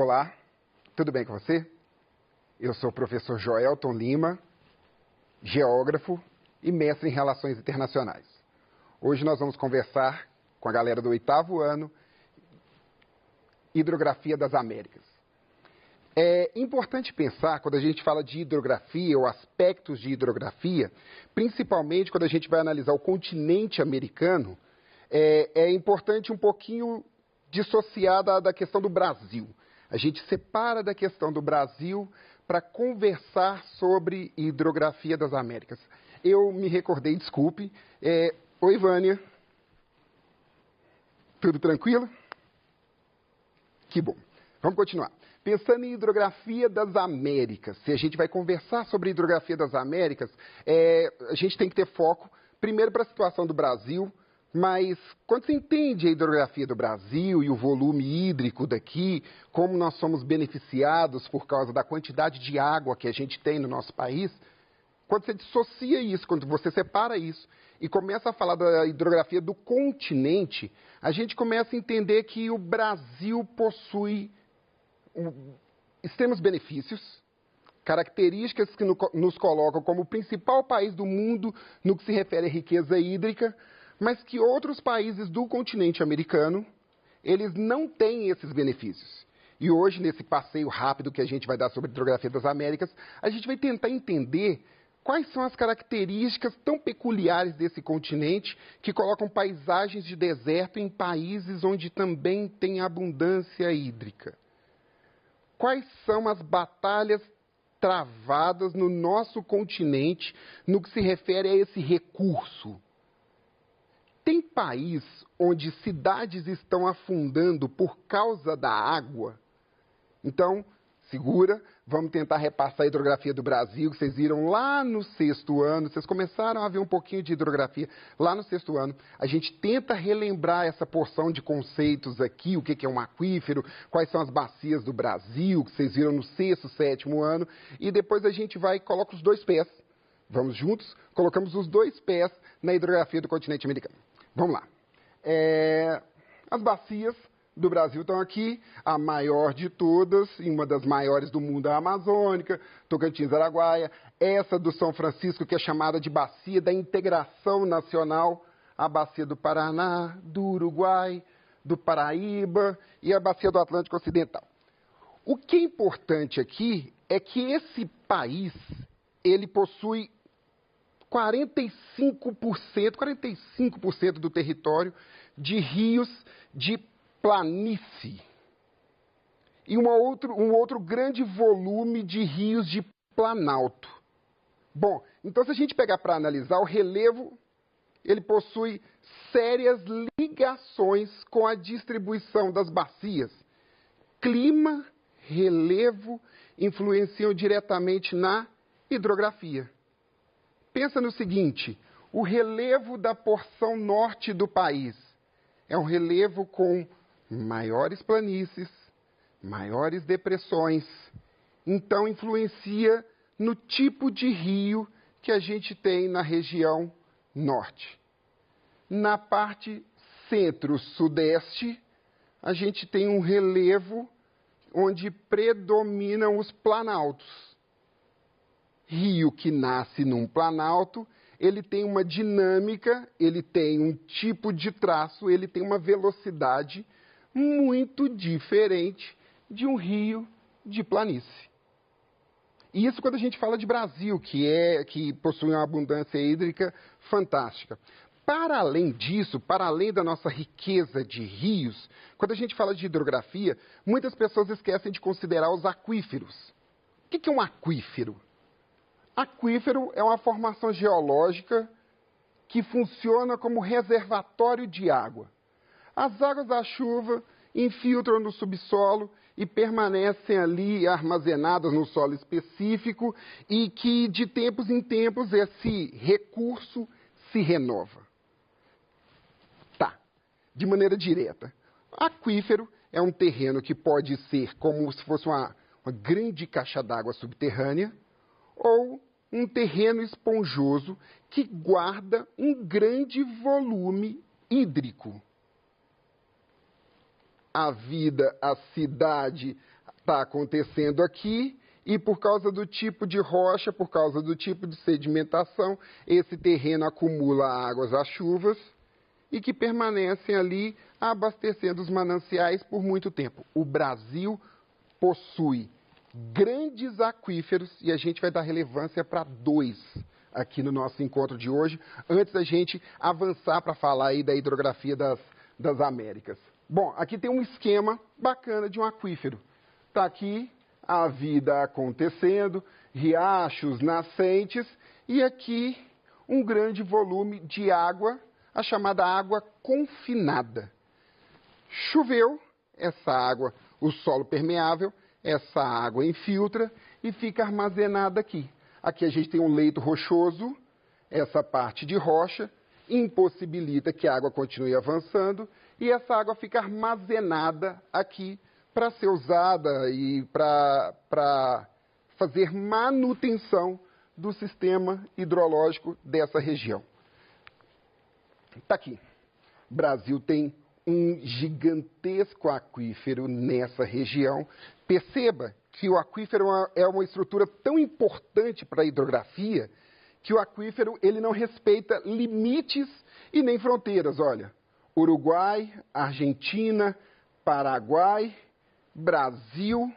Olá, tudo bem com você? Eu sou o professor Joelton Lima, geógrafo e mestre em Relações Internacionais. Hoje nós vamos conversar com a galera do 8º ano, Hidrografia das Américas. É importante pensar, quando a gente fala de hidrografia ou aspectos de hidrografia, principalmente quando a gente vai analisar o continente americano, é importante um pouquinho dissociar da questão do Brasil. A gente separa da questão do Brasil para conversar sobre hidrografia das Américas. Eu me recordei, desculpe. Oi, Vânia. Tudo tranquilo? Que bom. Vamos continuar. Pensando em hidrografia das Américas, se a gente vai conversar sobre hidrografia das Américas, a gente tem que ter foco, primeiro, para a situação do Brasil, mas quando você entende a hidrografia do Brasil e o volume hídrico daqui, como nós somos beneficiados por causa da quantidade de água que a gente tem no nosso país, quando você dissocia isso, quando você separa isso e começa a falar da hidrografia do continente, a gente começa a entender que o Brasil possui extremos benefícios, características que nos colocam como o principal país do mundo no que se refere à riqueza hídrica, mas que outros países do continente americano, eles não têm esses benefícios. E hoje, nesse passeio rápido que a gente vai dar sobre a hidrografia das Américas, a gente vai tentar entender quais são as características tão peculiares desse continente que colocam paisagens de deserto em países onde também tem abundância hídrica. Quais são as batalhas travadas no nosso continente no que se refere a esse recurso? Tem país onde cidades estão afundando por causa da água? Então, segura, vamos tentar repassar a hidrografia do Brasil, que vocês viram lá no 6º ano, vocês começaram a ver um pouquinho de hidrografia lá no 6º ano. A gente tenta relembrar essa porção de conceitos aqui, o que é um aquífero, quais são as bacias do Brasil, que vocês viram no 6º, 7º ano, e depois a gente vai e coloca os dois pés. Vamos juntos? Colocamos os dois pés na hidrografia do continente americano. Vamos lá. As bacias do Brasil estão aqui, a maior de todas, e uma das maiores do mundo é a Amazônica, Tocantins-Araguaia, essa do São Francisco, que é chamada de Bacia da Integração Nacional, a Bacia do Paraná, do Uruguai, do Paraíba e a Bacia do Atlântico Ocidental. O que é importante aqui é que esse país, ele possui 45% do território de rios de planície e um outro grande volume de rios de planalto. Bom, então se a gente pegar para analisar o relevo, ele possui sérias ligações com a distribuição das bacias. Clima, relevo influenciam diretamente na hidrografia. Pensa no seguinte, o relevo da porção norte do país é um relevo com maiores planícies, maiores depressões, então influencia no tipo de rio que a gente tem na região norte. Na parte centro-sudeste, a gente tem um relevo onde predominam os planaltos. Rio que nasce num planalto, ele tem uma dinâmica, ele tem um tipo de traço, ele tem uma velocidade muito diferente de um rio de planície. Isso quando a gente fala de Brasil, que possui uma abundância hídrica fantástica. Para além disso, para além da nossa riqueza de rios, quando a gente fala de hidrografia, muitas pessoas esquecem de considerar os aquíferos. O que é um aquífero? Aquífero é uma formação geológica que funciona como reservatório de água. As águas da chuva infiltram no subsolo e permanecem ali armazenadas no solo específico e que, de tempos em tempos, esse recurso se renova. Tá, de maneira direta. Aquífero é um terreno que pode ser como se fosse uma grande caixa d'água subterrânea ou um terreno esponjoso que guarda um grande volume hídrico. A vida, a cidade está acontecendo aqui, e por causa do tipo de rocha, por causa do tipo de sedimentação, esse terreno acumula águas às chuvas e que permanecem ali abastecendo os mananciais por muito tempo. O Brasil possui grandes aquíferos e a gente vai dar relevância para 2 aqui no nosso encontro de hoje, antes da gente avançar para falar aí da hidrografia das Américas. Bom, aqui tem um esquema bacana de um aquífero. Está aqui a vida acontecendo, riachos, nascentes, e aqui um grande volume de água, a chamada água confinada. Choveu, essa água, o solo permeável, essa água infiltra e fica armazenada aqui. Aqui a gente tem um leito rochoso, essa parte de rocha impossibilita que a água continue avançando e essa água fica armazenada aqui para ser usada e para fazer manutenção do sistema hidrológico dessa região. Está aqui. O Brasil tem um gigantesco aquífero nessa região. Perceba que o aquífero é uma estrutura tão importante para a hidrografia que o aquífero ele não respeita limites e nem fronteiras. Olha, Uruguai, Argentina, Paraguai, Brasil,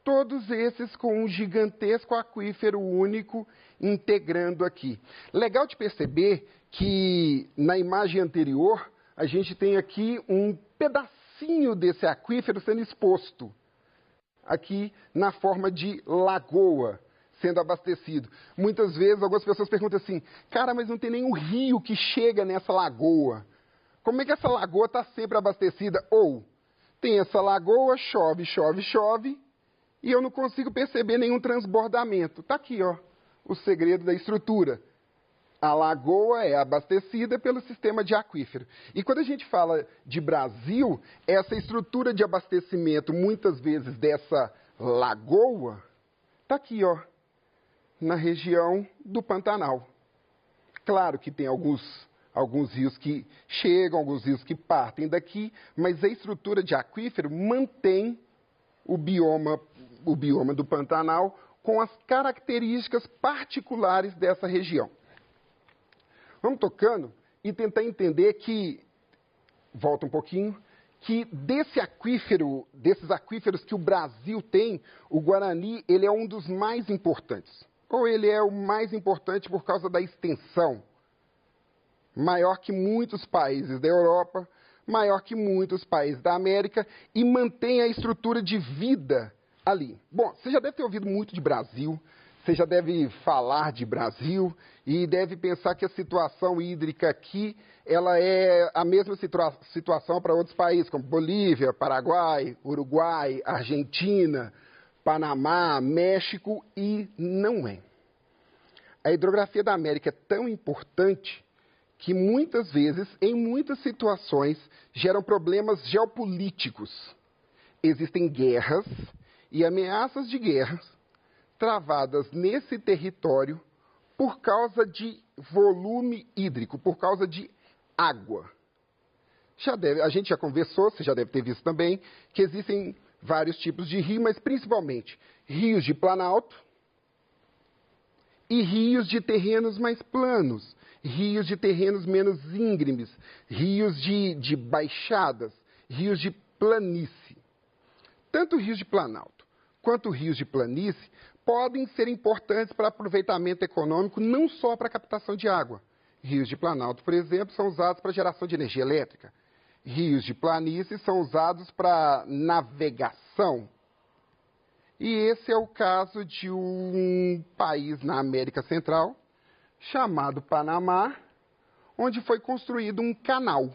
todos esses com um gigantesco aquífero único integrando aqui. Legal de perceber que na imagem anterior a gente tem aqui um pedacinho desse aquífero sendo exposto, aqui na forma de lagoa sendo abastecido. Muitas vezes algumas pessoas perguntam assim, cara, mas não tem nenhum rio que chega nessa lagoa. Como é que essa lagoa está sempre abastecida? Ou tem essa lagoa, chove, chove, chove, e eu não consigo perceber nenhum transbordamento. Está aqui, ó, o segredo da estrutura. A lagoa é abastecida pelo sistema de aquífero. E quando a gente fala de Brasil, essa estrutura de abastecimento, muitas vezes dessa lagoa, está aqui, ó, na região do Pantanal. Claro que tem alguns rios que chegam, alguns rios que partem daqui, mas a estrutura de aquífero mantém o bioma do Pantanal com as características particulares dessa região. Vamos tocando e tentar entender que, volta um pouquinho, que desses aquíferos que o Brasil tem, o Guarani ele é um dos mais importantes. Ou ele é o mais importante por causa da extensão. Maior que muitos países da Europa, maior que muitos países da América e mantém a estrutura de vida ali. Bom, você já deve ter ouvido muito de Brasil, você já deve falar de Brasil e deve pensar que a situação hídrica aqui ela é a mesma situação para outros países, como Bolívia, Paraguai, Uruguai, Argentina, Panamá, México, e não é. A hidrografia da América é tão importante que muitas vezes, em muitas situações, geram problemas geopolíticos. Existem guerras e ameaças de guerras travadas nesse território por causa de volume hídrico, por causa de água. A gente já conversou, você já deve ter visto também, que existem vários tipos de rio, mas principalmente rios de planalto e rios de terrenos mais planos, rios de terrenos menos íngremes, rios de baixadas, rios de planície. Tanto rios de planalto quanto rios de planície podem ser importantes para aproveitamento econômico, não só para captação de água. Rios de planalto, por exemplo, são usados para geração de energia elétrica. Rios de planície são usados para navegação. E esse é o caso de um país na América Central, chamado Panamá, onde foi construído um canal.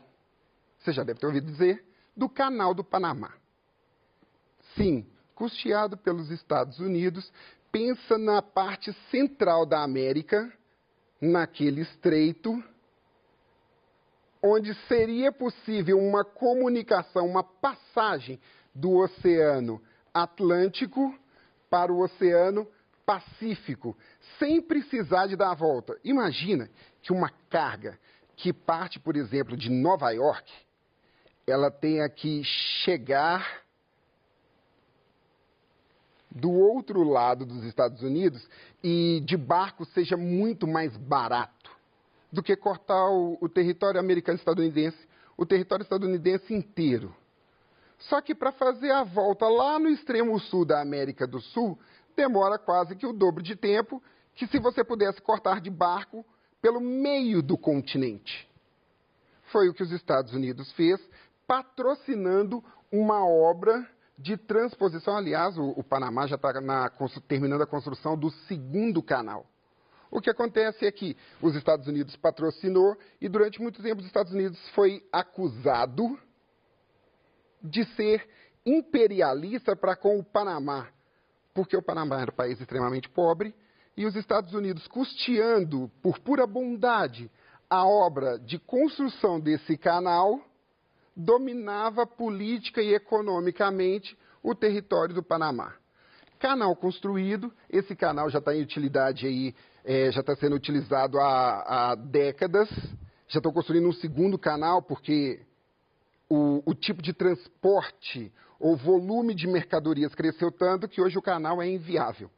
Você já deve ter ouvido dizer do Canal do Panamá. Sim, custeado pelos Estados Unidos, pensa na parte central da América, naquele estreito, onde seria possível uma comunicação, uma passagem do Oceano Atlântico para o Oceano Pacífico, sem precisar de dar a volta. Imagina que uma carga que parte, por exemplo, de Nova York, ela tenha que chegar do outro lado dos Estados Unidos e de barco seja muito mais barato do que cortar o território americano-estadunidense, o território estadunidense inteiro. Só que para fazer a volta lá no extremo sul da América do Sul, demora quase que o dobro de tempo que se você pudesse cortar de barco pelo meio do continente. Foi o que os Estados Unidos fez, patrocinando uma obra de transposição. Aliás, o Panamá já está terminando a construção do segundo canal. O que acontece é que os Estados Unidos patrocinou e durante muito tempo os Estados Unidos foi acusado de ser imperialista para com o Panamá, porque o Panamá era um país extremamente pobre e os Estados Unidos, custeando por pura bondade a obra de construção desse canal, dominava política e economicamente o território do Panamá. Canal construído, esse canal já está em utilidade aí, já está sendo utilizado há décadas, já estão construindo um segundo canal porque o tipo de transporte ou volume de mercadorias cresceu tanto que hoje o canal é inviável.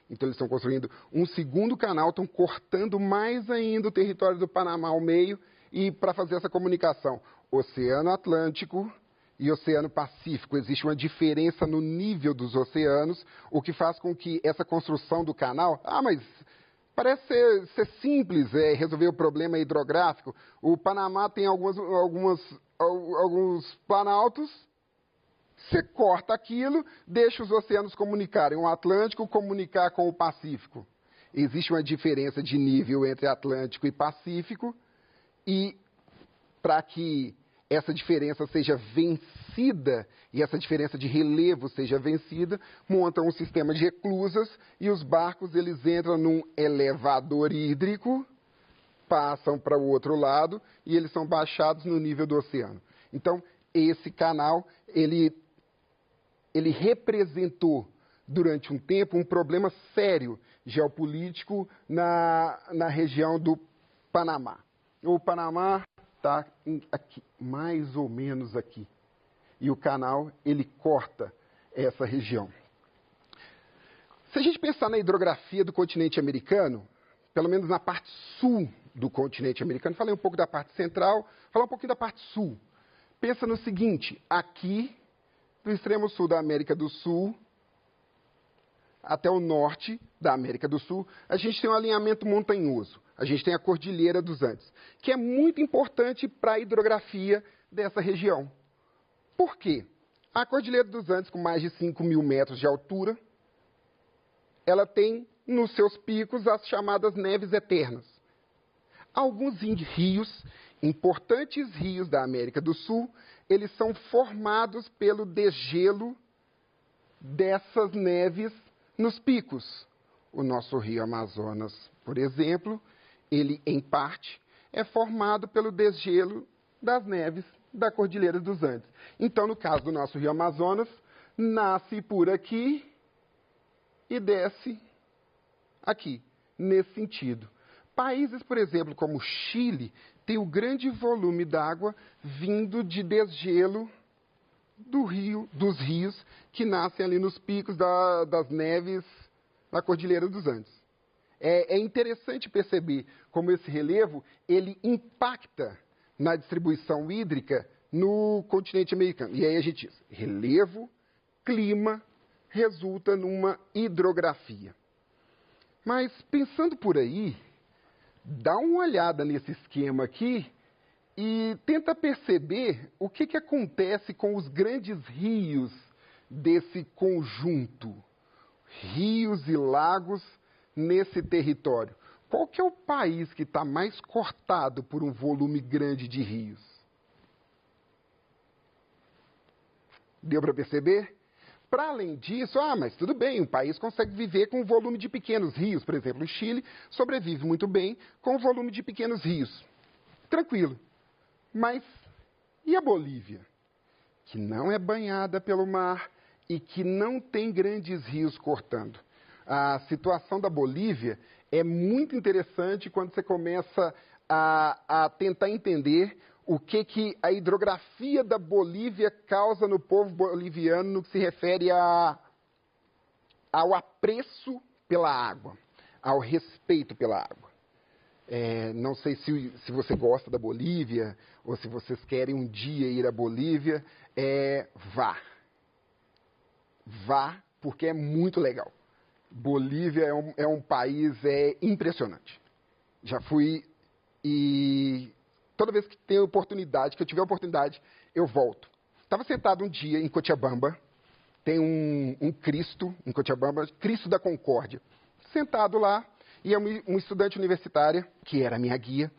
Então eles estão construindo um segundo canal, estão cortando mais ainda o território do Panamá ao meio e para fazer essa comunicação. Oceano Atlântico e Oceano Pacífico. Existe uma diferença no nível dos oceanos, o que faz com que essa construção do canal... mas parece ser simples resolver o problema hidrográfico. O Panamá tem alguns planaltos, você corta aquilo, deixa os oceanos comunicarem. O Atlântico comunicar com o Pacífico. Existe uma diferença de nível entre Atlântico e Pacífico e para que essa diferença seja vencida e essa diferença de relevo seja vencida, montam um sistema de reclusas e os barcos eles entram num elevador hídrico, passam para o outro lado e eles são baixados no nível do oceano. Então, esse canal, ele representou durante um tempo um problema sério geopolítico na região do Panamá. O Panamá está aqui, mais ou menos aqui. E o canal, ele corta essa região. Se a gente pensar na hidrografia do continente americano, pelo menos na parte sul do continente americano, falei um pouco da parte central, falar um pouquinho da parte sul. Pensa no seguinte, aqui, do extremo sul da América do Sul, até o norte da América do Sul, a gente tem um alinhamento montanhoso. A gente tem a Cordilheira dos Andes, que é muito importante para a hidrografia dessa região. Por quê? A Cordilheira dos Andes, com mais de 5.000 metros de altura, ela tem nos seus picos as chamadas neves eternas. Alguns rios, importantes rios da América do Sul, eles são formados pelo degelo dessas neves nos picos. O nosso rio Amazonas, por exemplo, ele, em parte, é formado pelo degelo das neves da Cordilheira dos Andes. Então, no caso do nosso rio Amazonas, nasce por aqui e desce aqui, nesse sentido. Países, por exemplo, como o Chile, têm o grande volume d'água vindo de degelo dos rios que nascem ali nos picos das neves da Cordilheira dos Andes. É interessante perceber como esse relevo ele impacta na distribuição hídrica no continente americano. E aí a gente diz, relevo, clima, resulta numa hidrografia. Mas pensando por aí, dá uma olhada nesse esquema aqui e tenta perceber o que acontece com os grandes rios desse conjunto. Rios e lagos nesse território. Qual que é o país que está mais cortado por um volume grande de rios? Deu para perceber? Para além disso, mas tudo bem, um país consegue viver com um volume de pequenos rios. Por exemplo, o Chile sobrevive muito bem com o volume de pequenos rios. Tranquilo. Mas e a Bolívia? Que não é banhada pelo mar e que não tem grandes rios cortando. A situação da Bolívia é muito interessante quando você começa a tentar entender o que a hidrografia da Bolívia causa no povo boliviano no que se refere ao apreço pela água, ao respeito pela água. Não sei se você gosta da Bolívia, ou se vocês querem um dia ir à Bolívia, vá. Vá, porque é muito legal. Bolívia é um país impressionante. Já fui e toda vez que tenho oportunidade, que eu tiver oportunidade, eu volto. Estava sentado um dia em Cochabamba, tem um Cristo em Cochabamba, Cristo da Concórdia. Sentado lá, e uma estudante universitária, que era minha guia,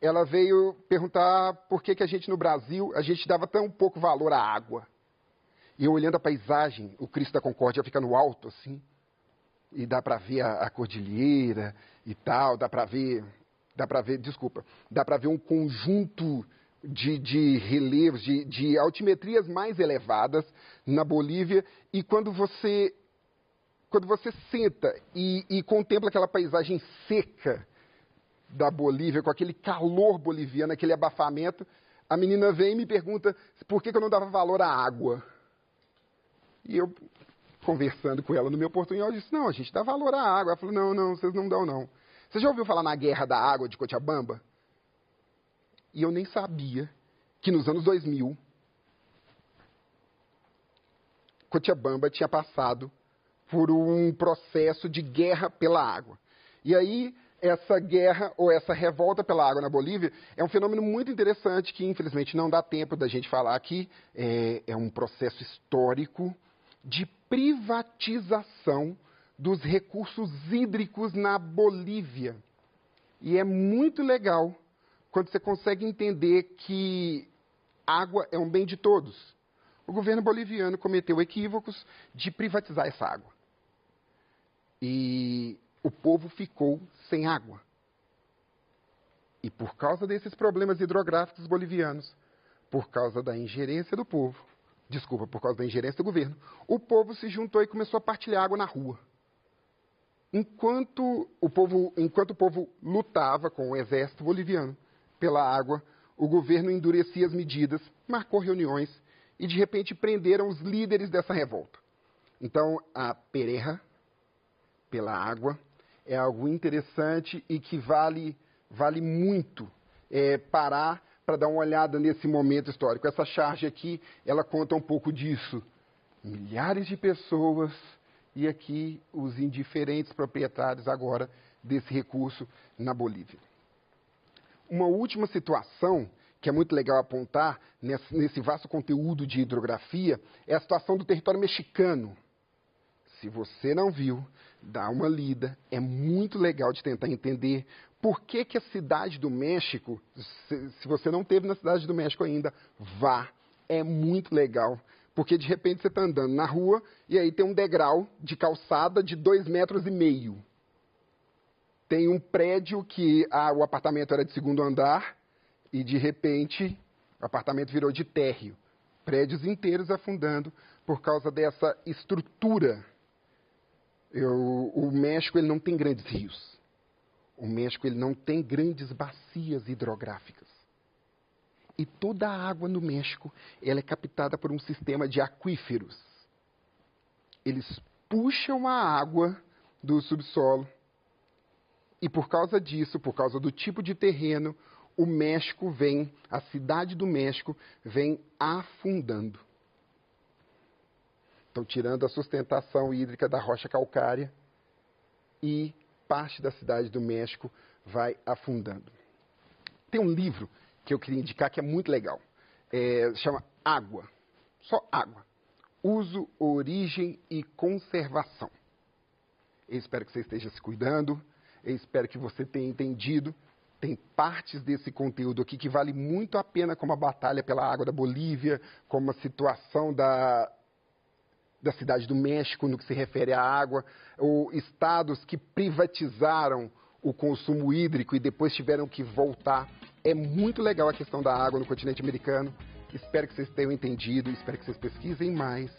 ela veio perguntar por que a gente no Brasil, a gente dava tão pouco valor à água. E eu olhando a paisagem, o Cristo da Concórdia fica no alto, assim, e dá para ver a cordilheira e tal, dá para ver um conjunto de relevos, de altimetrias mais elevadas na Bolívia, e quando você senta e contempla aquela paisagem seca da Bolívia, com aquele calor boliviano, aquele abafamento, a menina vem e me pergunta por que eu não dava valor à água. E eu, conversando com ela no meu portunhol, disse, não, a gente dá valor à água. Ela falou, não, vocês não dão, não. Você já ouviu falar na Guerra da Água de Cochabamba? E eu nem sabia que nos anos 2000, Cochabamba tinha passado por um processo de guerra pela água. E aí, essa guerra ou essa revolta pela água na Bolívia é um fenômeno muito interessante que, infelizmente, não dá tempo da gente falar aqui. É um processo histórico de privatização dos recursos hídricos na Bolívia. E é muito legal quando você consegue entender que água é um bem de todos. O governo boliviano cometeu equívocos de privatizar essa água. E o povo ficou sem água. E por causa desses problemas hidrográficos bolivianos, por causa da ingerência do povo, por causa da ingerência do governo, o povo se juntou e começou a partilhar água na rua. Enquanto o povo lutava com o exército boliviano pela água, o governo endurecia as medidas, marcou reuniões e, de repente, prenderam os líderes dessa revolta. Então, a pererra pela água é algo interessante e que vale muito parar para dar uma olhada nesse momento histórico. Essa charge aqui, ela conta um pouco disso. Milhares de pessoas e aqui os indiferentes proprietários agora desse recurso na Bolívia. Uma última situação que é muito legal apontar nesse vasto conteúdo de hidrografia é a situação do território mexicano. Se você não viu, dá uma lida. É muito legal de tentar entender por que a Cidade do México, se você não esteve na Cidade do México ainda, vá. É muito legal. Porque de repente você está andando na rua e aí tem um degrau de calçada de 2,5 metros. Tem um prédio que o apartamento era de 2º andar e de repente o apartamento virou de térreo. Prédios inteiros afundando por causa dessa estrutura. O México ele não tem grandes rios. O México ele não tem grandes bacias hidrográficas. E toda a água no México ela é captada por um sistema de aquíferos. Eles puxam a água do subsolo e por causa disso, por causa do tipo de terreno, a Cidade do México vem afundando. Estão tirando a sustentação hídrica da rocha calcária e parte da Cidade do México vai afundando. Tem um livro que eu queria indicar que é muito legal. Chama Água. Só Água. Uso, Origem e Conservação. Eu espero que você esteja se cuidando. Eu espero que você tenha entendido. Tem partes desse conteúdo aqui que vale muito a pena, como a batalha pela água da Bolívia, como a situação da Cidade do México no que se refere à água, ou estados que privatizaram o consumo hídrico e depois tiveram que voltar. É muito legal a questão da água no continente americano. Espero que vocês tenham entendido, espero que vocês pesquisem mais,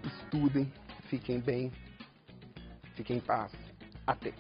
estudem, fiquem bem, fiquem em paz. Até!